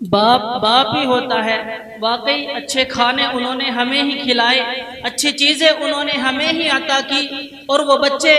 باپ باپ ہی ہوتا ہے۔ واقعی اچھے کھانے انہوں نے ہمیں ہی کھلائے، اچھی چیزیں انہوں نے ہمیں ہی عطا کی، اور وہ بچے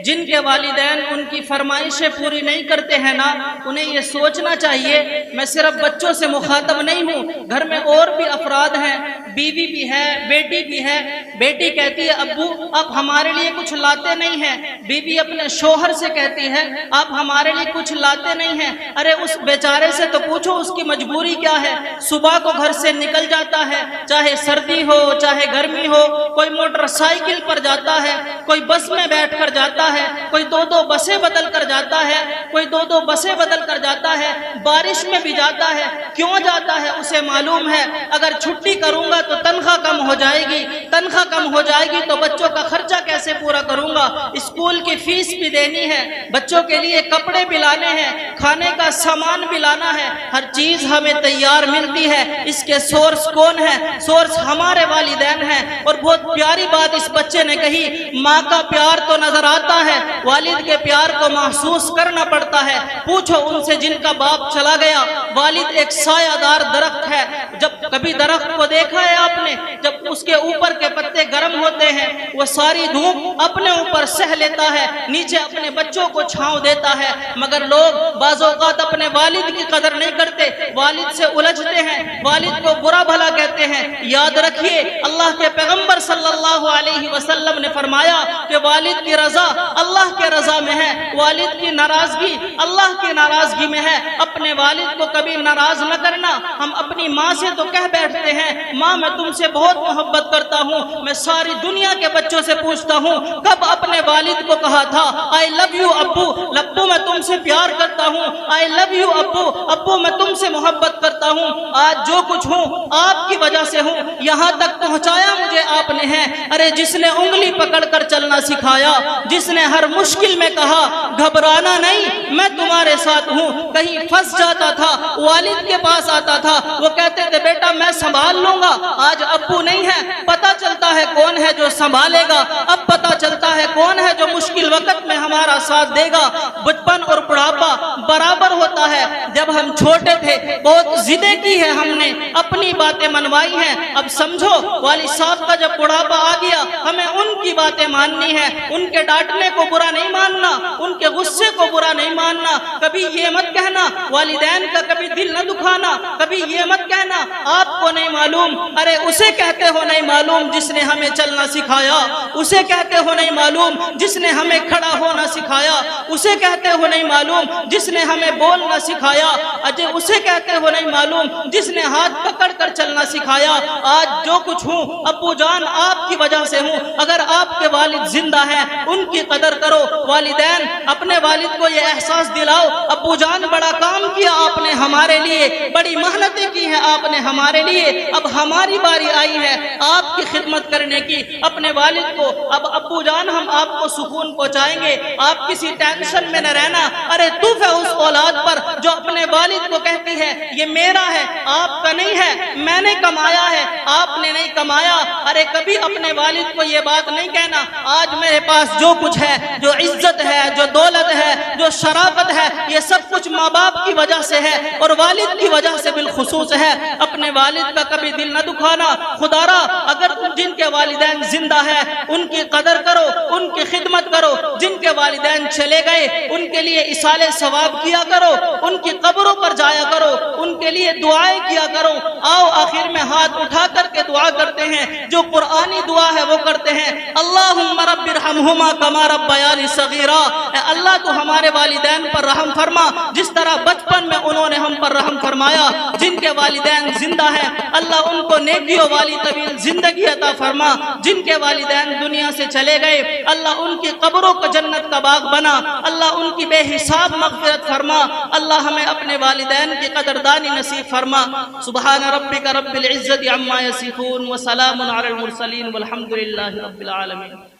جن کے والدین ان کی فرمائشیں پوری نہیں کرتے ہیں نا، انہیں یہ سوچنا چاہیے میں صرف بچوں سے مخاطب نہیں ہوں، گھر میں اور بھی افراد ہیں، بیوی بھی ہے، بیٹی بھی ہے۔ بیٹی کہتی ہے ابو آپ ہمارے لیے کچھ لاتے نہیں ہیں، بیوی اپنے شوہر سے کہتی ہے آپ ہمارے لیے کچھ لاتے نہیں ہیں۔ ارے اس بیچارے سے تو پوچھو اس کی مجبوری کیا ہے، صبح کو گھر سے نکل جاتا ہے، چاہے سردی ہو چاہے گرمی ہو، کوئی موٹر سائیکل پر جاتا ہے، کوئی بس میں بیٹھ کر جاتا ہے، کوئی دو بسیں بدل کر جاتا ہے، کوئی دو بسیں بدل کر جاتا ہے، بارش میں بھی جاتا ہے۔ کیوں جاتا ہے اسے معلوم ہے اگر چھٹی کروں گا تو تنخواہ کم ہو جائے گی، تنخواہ کم ہو جائے گی تو بچوں کا خرچہ کیسے پورا کروں گا، اسکول کی فیس بھی دینی ہے، بچوں کے لیے کپڑے بھی لانے ہیں، کھانے کا سامان بھی لانا ہے، ہر چیز ہمیں تیار ملتی ہے۔ اس کے سورس کون ہے؟ سورس ہمارے والدین ہیں۔ اور بہت پیاری بات اس بچے نے کہی، ماں کا پیار تو نظر آتا ہے، والد کے پیار کو محسوس کرنا پڑتا ہے۔ پوچھو ان سے جن کا باپ چلا گیا، والد ایک سایہ دار درخت ہے، جب کبھی درخت کو دیکھا ہے آپ نے، جب اس کے اوپر کے پتے گرم ہوتے ہیں وہ ساری دھوپ اپنے اوپر سہ لیتا ہے، نیچے اپنے بچوں کو چھاؤں دیتا ہے، مگر لوگ بعض اوقات اپنے والد کی قدر نہیں کرتے، والد سے الجھتے ہیں، والد کو برا بھلا کہتے ہیں۔ یاد رکھیے اللہ کے پیغمبر صلی اللہ علیہ وسلم نے فرمایا کہ والد کی رضا اللہ کے رضا میں ہے، والد کی ناراضگی اللہ کی ناراضگی میں ہے۔ اپنے والد کو کبھی ناراض نہ کرنا۔ ہم اپنی ماں سے تو کہہ بیٹھتے ہیں ماں میں تم سے بہت محبت کرتا ہوں، میں ساری دنیا کے بچوں سے پوچھتا ہوں کب اپنے والد کو کہا تھا I love you ابو، ابو میں تم سے پیار کرتا ہوں، I love you ابو، ابو میں تم سے محبت کرتا ہوں۔ آج جو کچھ ہوں آپ کی وجہ سے ہوں، یہاں تک پہنچایا مجھے آپ نے ہے۔ ارے جس نے انگلی پکڑ کر چلنا سکھایا، جس نے ہر مشکل میں کہا گھبرانا نہیں میں تمہارے ساتھ ہوں، کہیں پھنس جاتا تھا والد کے پاس آتا تھا، وہ کہتے تھے بیٹا میں سنبھال لوں گا۔ آج ابو نہیں ہے، پتہ چلتا ہے کون ہے جو سنبھالے گا، اب پتہ چلتا ہے کون ہے جو مشکل وقت میں ہمارا ساتھ دے گا۔ بچپن اور بڑھاپا برابر ہوتا ہے۔ جب ہم چھوٹے تھے بہت ضدیں کی ہے ہم نے، اپنی باتیں منوائی ہیں، اب سمجھو والد صاحب کا جب بڑھاپا آ گیا ہمیں ان کی باتیں ماننی ہے، ان کے ڈانٹنے کو برا نہیں ماننا، ان کے غصے کو برا نہیں ماننا۔ کبھی یہ مت کہنا والدین کا کبھی دل نہ دکھانا، کبھی یہ مت کہنا آپ کو نہیں معلوم، ارے اسے کہتے ہو نہیں معلوم جس نے ہمیں چلنا سکھایا، اسے کہتے ہو نہیں معلوم جس نے ہمیں کھڑا ہونا سکھایا، اسے کہتے ہو نہیں معلوم جس نے ہمیں بولنا سکھایا، اجے اسے کہتے ہو نہیں معلوم جس نے ہاتھ پکڑ کر چلنا سکھایا۔ آج جو کچھ ہوں ابو جان آپ کی وجہ سے ہوں، اگر آپ کے والد زندہ ہیں ان کی قدر کرو۔ والدین اپنے والد کو یہ احساس دلاؤ ابو جان بڑا کام کیا آپ نے ہمارے لیے، بڑی محنتیں کی ہیں آپ نے ہمارے لیے، اب ہماری باری آئی ہے آپ کی خدمت کرنے کی۔ اپنے والد کو اب ابو جان ہم آپ کو سکون پہنچائیں گے، آپ کسی ٹینشن میں نہ رہنا۔ ارے توف ہے اس اولاد پر جو اپنے والد کو کہتی ہے یہ میرا ہے آپ کا نہیں ہے، میں نے کمایا ہے آپ نے نہیں کمایا۔ ارے کبھی اپنے والد کو یہ بات نہیں کہنا آج میرے پاس جو کچھ ہے، جو عزت ہے، جو دولت ہے، جو شرافت ہے، یہ سب کچھ ماں باپ کی وجہ سے ہے اور والد کی وجہ سے بالخصوص ہے۔ اپنے والد کا کبھی دل نہ دکھانا۔ خدا را اگر جن کے والدین زندہ ہیں ان کی قدر کرو، ان کی خدمت کرو، جن کے والدین چلے گئے ان کے لیے ایصال ثواب کیا کرو، ان کی قبروں پر جایا کرو، ان کے لیے دعائیں کیا کرو۔ آؤ آخر میں ہاتھ اٹھا کر کے دعا کرتے ہیں، جو قرآنی دعا ہے وہ کرتے ہیں۔ اللہم رب ارحمہما کما ربیانی صغیرا، اے اللہ تو ہمارے والدین پر رحم فرما جس طرح بچپن میں انہوں نے ہم پر رحم فرمایا۔ جن کے والدین زندہ ہیں اللہ ان کو نیکیوں والی طویل زندگی عطا فرما، جن کے والدین دنیا سے چلے گئے اللہ ان کی قبروں کو جنت کا باغ بنا، اللہ ان کی بے حساب مغفرت فرما، اللہ ہمیں اپنے والدین کی قدردانی نصیب فرما۔ سبحان ربک رب العزت عما یصفون وسلام علی المرسلین والحمد للہ رب العالمین۔